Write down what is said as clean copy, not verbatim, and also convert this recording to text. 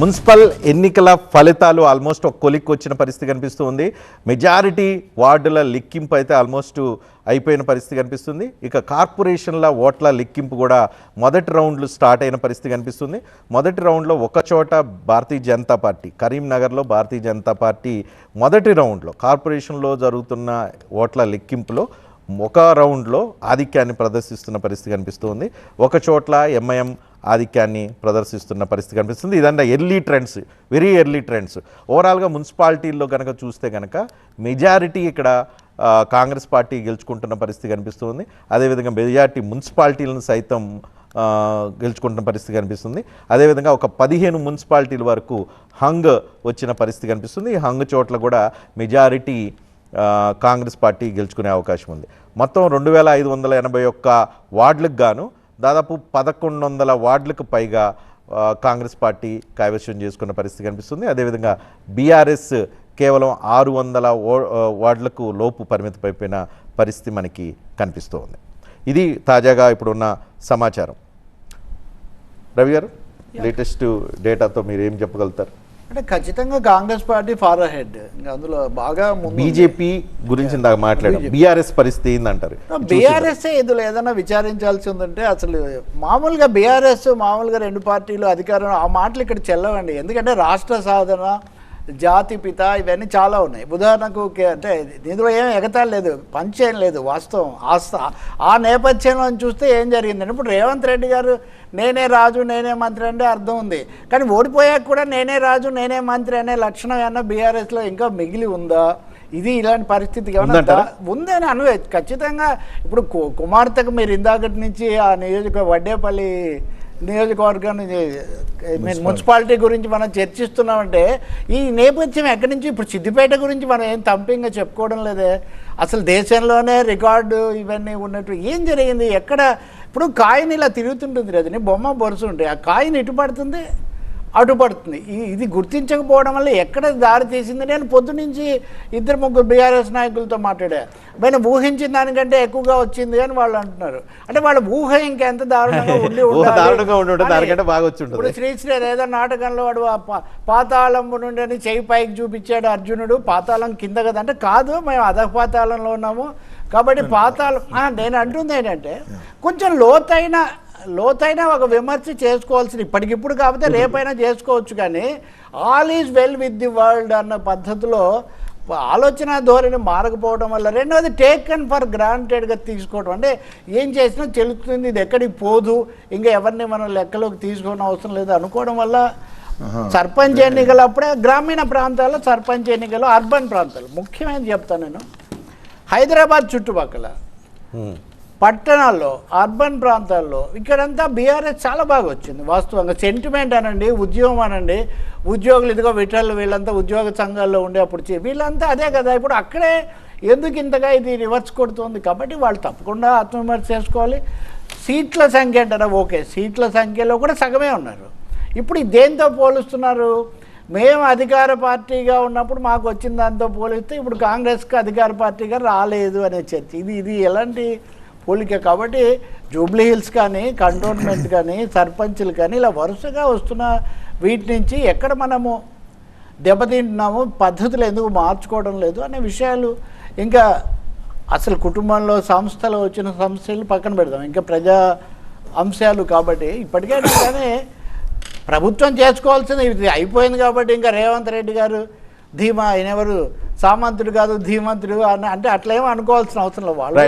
Municipal ఎన్నికల ఫలితాలు almost ఒక కొలిక్కి వచ్చిన పరిస్థితి కనిపిస్తూ ఉంది. మెజారిటీ వార్డుల లెక్కింపు అయితే ఆల్మోస్ట్ అయిపోయిన పరిస్థితి కనిపిస్తుంది. ఇక కార్పొరేషన్ల ఓట్ల లెక్కింపు కూడా మొదటి రౌండ్లు స్టార్ట్ అయిన పరిస్థితి కనిపిస్తుంది. మొదటి రౌండ్లో ఒక చోట భారతీయ జనతా పార్టీ, కరీంనగర్లో భారతీయ జనతా పార్టీ మొదటి రౌండ్లో కార్పొరేషన్లో జరుగుతున్న ఓట్ల లెక్కింపులో ఒక రౌండ్లో ఆధిక్యాన్ని ప్రదర్శిస్తున్న పరిస్థితి కనిపిస్తుంది. ఒక చోట్ల ఎంఐఎం ఆధిక్యాన్ని ప్రదర్శిస్తున్న పరిస్థితి కనిపిస్తుంది. ఇదంతా early trends, very early trends. ఓవరాల్గా మున్సిపాలిటీల్లో కనుక చూస్తే కనుక మెజారిటీ ఇక్కడ కాంగ్రెస్ పార్టీ గెలుచుకుంటున్న పరిస్థితి కనిపిస్తుంది. అదేవిధంగా మెజారిటీ మున్సిపాలిటీలను సైతం గెలుచుకుంటున్న పరిస్థితి కనిపిస్తుంది. అదేవిధంగా ఒక 15 మున్సిపాలిటీల వరకు హంగ్ వచ్చిన పరిస్థితి కనిపిస్తుంది. ఈ హంగ్ చోట్ల కూడా మెజారిటీ కాంగ్రెస్ పార్టీ గెలుచుకునే అవకాశం ఉంది. మొత్తం 2581 వార్డులకు గాను దాదాపు 1100 వార్డులకు పైగా కాంగ్రెస్ పార్టీ కైవసం చేసుకున్న పరిస్థితి కనిపిస్తుంది. అదేవిధంగా బీఆర్ఎస్ కేవలం 600 వార్డులకు లోపు పరిమితమైపోయిన పరిస్థితి మనకి కనిపిస్తూ ఉంది. ఇది తాజాగా ఇప్పుడున్న సమాచారం. రవి గారు, లేటెస్ట్ డేటాతో మీరు ఏం చెప్పగలుగుతారు? అంటే ఖచ్చితంగా కాంగ్రెస్ పార్టీ ఫార్ అహెడ్. ఇంకా అందులో బాగా బీజేపీ గురించి ఇందాక మాట్లాడారు. బీఆర్ఎస్ పరిస్థితి ఏందంటారు? బీఆర్ఎస్ ఇందులో ఏదైనా విచారించాల్సి ఉందంటే అసలు మామూలుగా బీఆర్ఎస్ మామూలుగా 2 పార్టీలు అధికారం ఆ మాటలు ఇక్కడ చెల్లవండి. ఎందుకంటే రాష్ట్ర సాధన, జాతిపిత ఇవన్నీ చాలా ఉన్నాయి. ఉదాహరణకు అంటే ఇందులో ఏం ఎగతాళి లేదు, పంచేం లేదు, వాస్తవం ఆ నేపథ్యంలో చూస్తే ఏం జరిగిందంటే ఇప్పుడు రేవంత్ రెడ్డి గారు నేనే రాజు నేనే మంత్రి అంటే అర్థం ఉంది. కానీ ఓడిపోయాక కూడా నేనే రాజు నేనే మంత్రి అనే లక్షణం ఏమన్నా బీఆర్ఎస్లో ఇంకా మిగిలి ఉందా? ఇది ఇలాంటి పరిస్థితికి ఏమన్నా ఉందని అనుకోవచ్చు ఖచ్చితంగా. ఇప్పుడు కుమార్తెకు మీరు ఇందాకటి నుంచి ఆ వడ్డేపల్లి నియోజకవర్గాన్ని మున్సిపాలిటీ గురించి మనం చర్చిస్తున్నామంటే ఈ నేపథ్యం ఎక్కడి నుంచి? ఇప్పుడు సిద్దిపేట గురించి మనం ఏం తంపింగా చెప్పుకోవడం లేదే. అసలు దేశంలోనే రికార్డు ఇవన్నీ ఉన్నట్టు ఏం జరిగింది ఎక్కడ? ఇప్పుడు కాయిన్ ఇలా తిరుగుతుంటుంది రజని, బొమ్మ బొరుసు ఉంటాయి, ఆ కాయిన్ ఇటు పడుతుంది అటు పడుతుంది. ఇది గుర్తించకపోవడం వల్ల ఎక్కడ దారి తీసింది? నేను పొద్దునుంచి 2-3 బీఆర్ఎస్ నాయకులతో మాట్లాడా. పైన ఊహించిన దానికంటే ఎక్కువగా వచ్చింది అని వాళ్ళు అంటున్నారు. అంటే వాళ్ళ ఊహ ఇంకెంత దారుణంగా ఉండి ఇప్పుడు శ్రీశ్రీ ఏదో నాటకంలో వాడు పాతాళం నుండి అని చెయ్యి పైకి చూపించాడు అర్జునుడు, పాతాళం కింద కదా అంటే కాదు, మేము అధపాతాళంలో ఉన్నాము కాబట్టి పాతాళం. నేను అంటుంది ఏంటంటే కొంచెం లోతైన ఒక విమర్శ చేసుకోవాల్సింది ఇప్పటికిప్పుడు కాకపోతే రేపైనా చేసుకోవచ్చు. కానీ all is well with the world అన్న పద్ధతిలో ఆలోచన ధోరణి మారకపోవడం వల్ల, రెండవది టేకన్ ఫర్ గ్రాంటెడ్గా తీసుకోవడం. అంటే ఏం చేసినా చెల్లుతుంది, ఇది ఎక్కడికి పోదు, ఇంకా ఎవరిని మనం లెక్కలోకి తీసుకోవడం అవసరం లేదు అనుకోవడం వల్ల సర్పంచ్ ఎన్నికలు అప్పుడే గ్రామీణ ప్రాంతాల్లో సర్పంచ్ ఎన్నికలు, అర్బన్ ప్రాంతాలు ముఖ్యమైనది చెప్తాను నేను. హైదరాబాద్ చుట్టుపక్కల పట్టణాల్లో అర్బన్ ప్రాంతాల్లో ఇక్కడంతా బీఆర్ఎస్ చాలా బాగా వచ్చింది. వాస్తవంగా సెంటిమెంట్ అనండి, ఉద్యోగం అనండి, ఉద్యోగులు ఇదిగో విఠలు వీళ్ళంతా ఉద్యోగ సంఘాల్లో ఉండే అప్పుడు వీళ్ళంతా అదే కదా. ఇప్పుడు అక్కడే ఎందుకు ఇంతగా ఇది రివర్స్ కొడుతుంది? కాబట్టి వాళ్ళు తప్పకుండా ఆత్మవిమర్శ చేసుకోవాలి. సీట్ల సంఖ్య అంటారా, ఓకే, సీట్ల సంఖ్యలో కూడా సగమే ఉన్నారు. ఇప్పుడు దేంతో పోలుస్తున్నారు? మేము అధికార పార్టీగా ఉన్నప్పుడు మాకు వచ్చిన దాంతో పోలిస్తే ఇప్పుడు కాంగ్రెస్కి అధికార పార్టీగా రాలేదు అనే చర్చ. ఇది ఎలాంటి పోలిక? కాబట్టి జూబ్లీ హిల్స్ కానీ, కంటోన్మెంట్ కానీ, సర్పంచ్లు కానీ ఇలా వరుసగా వస్తున్న వీటి నుంచి ఎక్కడ మనము దెబ్బతింటున్నాము, పద్ధతులు ఎందుకు మార్చుకోవడం లేదు అనే విషయాలు, ఇంకా అసలు కుటుంబంలో సంస్థలో వచ్చిన సమస్యలు పక్కన పెడదాం, ఇంకా ప్రజా అంశాలు. కాబట్టి ఇప్పటికైనా కానీ ప్రభుత్వం చేసుకోవాల్సింది ఇది అయిపోయింది. కాబట్టి ఇంకా రేవంత్ రెడ్డి గారు ధీమా, ఆయన ఎవరు సామంతుడు కాదు ధీమంతుడు అని అంటే అట్లా ఏమో అనుకోవాల్సిన అవసరం లేదు. వాళ్ళు